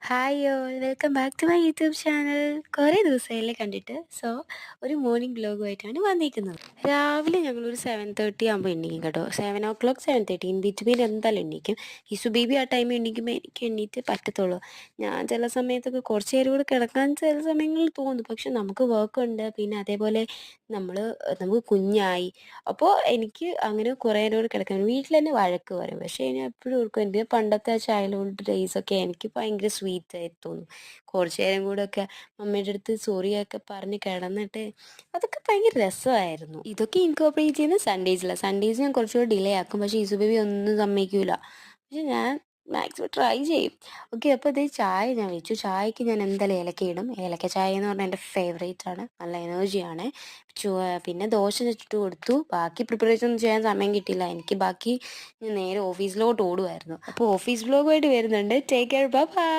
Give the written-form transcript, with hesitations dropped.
Hi all welcome back to my YouTube channel. കുറേ ദിവസമായില്ലേ കണ്ടിട്ട്. സോ ഒരു മോർണിംഗ് വ്ലോഗുമായിട്ടാണ് വന്നിരിക്കുന്നത്. രാവിലെ ഞങ്ങളൊരു 7:30 ആകുമ്പോൾ എണീക്കും കേട്ടോ. 7 o'clock 7:30 ഇൻ ബിറ്റ്വീൻ എന്തായാലും എണീക്കും. ഹിസു ബേബി ആ ടൈമിൽ എണീക്കുമ്പോൾ എനിക്ക് എണീറ്റ് പറ്റത്തുള്ളൂ. ഞാൻ ചില സമയത്തൊക്കെ കുറച്ച് നേരം കൂടെ കിടക്കാൻ ചില സമയങ്ങളിൽ തോന്നും. പക്ഷെ നമുക്ക് വർക്കുണ്ട്, പിന്നെ അതേപോലെ നമുക്ക് കുഞ്ഞായി. അപ്പോൾ എനിക്ക് അങ്ങനെ കുറേ നേരം കൂടെ കിടക്കാൻ വീട്ടിൽ തന്നെ വഴക്ക് പറയും. പക്ഷേ ഞാൻ എപ്പോഴും ഓർക്കും എൻ്റെ പണ്ടത്തെ ആ ചൈൽഡ്ഹുഡ് ഡേയ്സൊക്കെ എനിക്ക് ഭയങ്കര സ്വീറ്റായി തോന്നും. കുറച്ച് നേരം കൂടെയൊക്കെ മമ്മിയുടെ അടുത്ത് സോറിയൊക്കെ പറഞ്ഞ് കിടന്നിട്ട് അതൊക്കെ ഭയങ്കര രസമായിരുന്നു. ഇതൊക്കെ ഇൻകോർപ്പറേറ്റ് ചെയ്യുന്നത് സൺഡേയ്സിലാണ്. സൺഡേയ്സ് ഞാൻ കുറച്ചുകൂടി ഡിലേ ആക്കും. പക്ഷേ ഇസു ബേബി ഒന്നും സമ്മതിക്കില്ല. പക്ഷെ ഞാൻ മാക്സിമം ട്രൈ ചെയ്യും. ഓക്കെ, അപ്പോൾ ഇതേ ചായ ഞാൻ വെച്ചു. ചായക്ക് ഞാൻ എന്തായാലും ഏലക്ക ഇടും. ഏലക്ക ചായ എന്ന് പറഞ്ഞാൽ എൻ്റെ ഫേവറേറ്റ് ആണ്. നല്ല എനർജിയാണ്. പിന്നെ ദോശ ചുട്ട് കൊടുത്തു. ബാക്കി പ്രിപ്പറേഷൻ ഒന്നും ചെയ്യാൻ സമയം കിട്ടിയില്ല എനിക്ക്. ബാക്കി ഞാൻ നേരെ ഓഫീസിലോട്ട് ഓടുമായിരുന്നു. അപ്പോൾ ഓഫീസ് വ്ലോഗുമായിട്ട് വരുന്നുണ്ട്. Take care, bye bye.